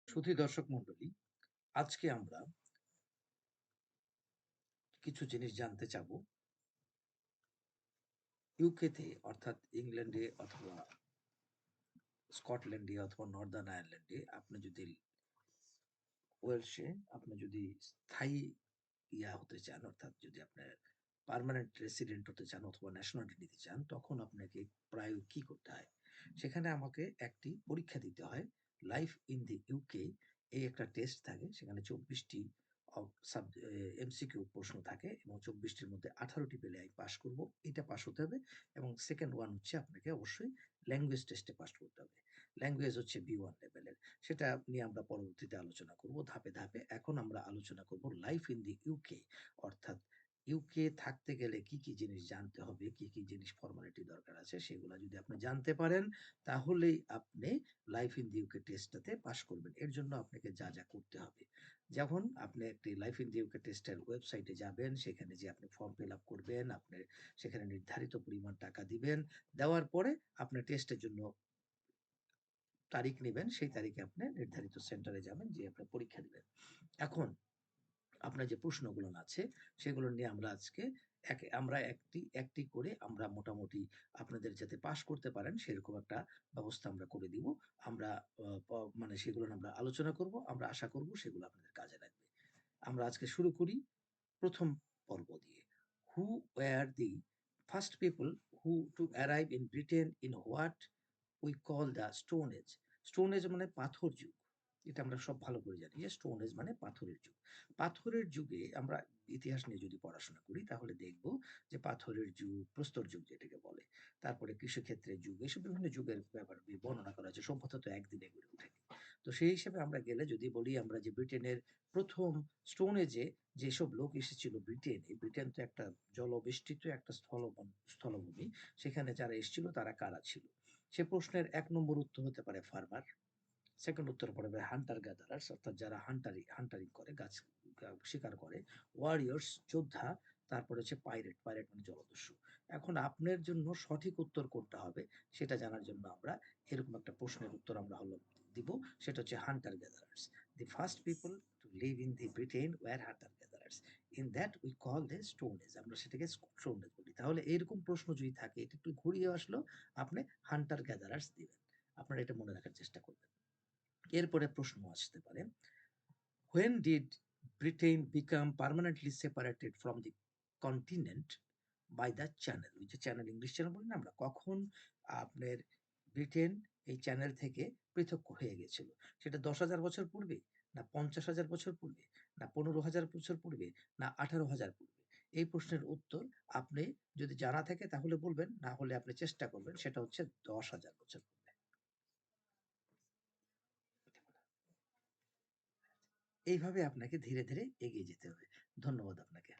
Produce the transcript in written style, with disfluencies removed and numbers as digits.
সুধী দর্শক মণ্ডলী, আজকে আমরা কিছু জিনিস জানতে চাবো। ইউকেতে অর্থাৎ ইংল্যান্ডে অথবা স্কটল্যান্ডে অথবা নর্দার্ন আয়ারল্যান্ডে আপনি যদি ওয়েলসে আপনি যদি স্থায়ী হতে চান, অর্থাৎ যদি আপনার পার্মানেন্ট রেসিডেন্ট হতে চান অথবা ন্যাশনালিটি নিতে চান, তখন আপনাকে প্রায় কি করতে হয়? সেখানে আমাকে একটি পরীক্ষা দিতে হয়। লাইফ ইন দি ইউকে এই একটা টেস্ট থাকে। সেখানে ২৪টি এমসিকিউ প্রশ্ন থাকে এবং ২৪টির মধ্যে ১৮টি পেলে আমি পাস করব। এটা পাস হতে হবে এবং সেকেন্ড ওয়ান হচ্ছে আপনাকে অবশ্যই ল্যাঙ্গুয়েজ টেস্টে পাস করতে হবে। ল্যাঙ্গুয়েজ হচ্ছে B1 লেভেলের। সেটা নিয়ে আমরা পরবর্তীতে আলোচনা করব ধাপে, ধাপে। এখন আমরা আলোচনা করব লাইফ ইন দি ইউকে, অর্থাৎ ইউকে থাকতে গেলে কি, কি জিনিস জানতে হবে, কি, কি জিনিস ফর্মালিটি দরকার আছে সেগুলা যদি আপনি জানতে পারেন, তাহলেই আপনি লাইফ ইন দি ইউকে টেস্টটাতে পাস করবেন। এর জন্য আপনাকে যা, যা করতে হবে। যখন আপনি একটি লাইফ ইন দি ইউকে টেস্টের ওয়েবসাইটে যাবেন, সেখানে যেয়ে আপনি ফর্ম ফিল আপ করবেন, আপনি সেখানে নির্ধারিত পরিমাণ টাকা দিবেন। দেওয়ার পরে আপনি টেস্টের জন্য তারিখ নিবেন, সেই তারিখে আপনি নির্ধারিত সেন্টারে যাবেন, যেয়ে আপনি পরীক্ষা দিবেন। এখন আপনার যে প্রশ্নগুলো আছে সেগুলো নিয়ে আমরা আজকে আমরা একটি একটি করে আমরা মোটামুটি আপনাদের যাতে পাস করতে পারেন সেরকম একটা ব্যবস্থা আমরা করে দিব। আমরা মানে সেগুলো নিয়ে আমরা আলোচনা করব। আমরা আশা করব সেগুলো আপনাদের কাজে লাগবে। আমরা আজকে শুরু করি ১ম পর্ব দিয়ে। Who were the first people who to arrive in Britain in what we call the Stone Age. Stone Age মানে পাথর যুগ। এটা আমরা সব ভালো করে জানি যে স্টোন এজ মানে পাথরের যুগ। পাথরের যুগে আমরা ইতিহাস নিয়ে যদি পড়াশোনা করি তাহলে দেখব যে পাথরের যুগ, প্রস্তর যুগ যেটাকে বলে। তারপরে কৃষিক্ষেত্রের যুগ, এসব বিভিন্ন যুগের ব্যাপার বর্ণনা করা হয়েছে। সভ্যতা তো একদিনে গড়ে ওঠেনি। তো সেই হিসেবে আমরা গেলে যদি বলি আমরা যে ব্রিটেনের ১ম স্টোন এজে যেসব লোক এসেছিল ব্রিটেনে, ব্রিটেন তো একটা জলবেষ্টিত একটা স্থলভূমি। সেখানে যারা এসেছিল তারা কারা ছিল? সে প্রশ্নের ১ নম্বর উত্তর হতে পারে ফার্মার। সেকেন্ড উত্তর পড়বে হান্টার গ্যাদারার্স, অর্থাৎ যারা হান্টারিং করে, গাছ শিকার করে। ওয়ারিয়র্স যোদ্ধা। তারপরে হচ্ছে পাইরেট, পাইরেট মানে জলদস্যু। এখন আপনার জন্য সঠিক উত্তর কোনটা হবে সেটা জানার জন্য আমরা এরকম একটা প্রশ্নের উত্তর আমরা হলো দিব। সেটা হচ্ছে hunter gatherers. The first people to live in the Britain were hunter gatherers. In that we call the Stone Age. আমরা সেটাকে স্টোন এজ বলি। তাহলে এরকম প্রশ্ন যদি থাকে, এটা একটু ঘুরিয়ে আসলো, আপনি হান্টার গ্যাদারার্স দিবেন। আপনারা এটা মনে রাখার চেষ্টা করবেন। এরপরে প্রশ্ন আসতে পারে, when did Britain become permanently separated from the continent by the channel? ওই যে চ্যানেল, ইংলিশ চ্যানেল বলি না আমরা, কখন আপনার ব্রিটেন এই চ্যানেল থেকে পৃথক হয়ে গেছিল? সেটা ১০,০০০ বছর পূর্বে, না ৫০,০০০ বছর পূর্বে, না ১৫,০০০ বছর পূর্বে, না ১৮,০০০ পূর্বে? এই প্রশ্নের উত্তর আপনি যদি জানা থাকে তাহলে বলবেন, না হলে আপনি চেষ্টা করবেন। সেটা হচ্ছে ১০,০০০ বছর পূর্বে। এইভাবে আপনাকে ধীরে, ধীরে এগিয়ে যেতে হবে। ধন্যবাদ আপনাকে।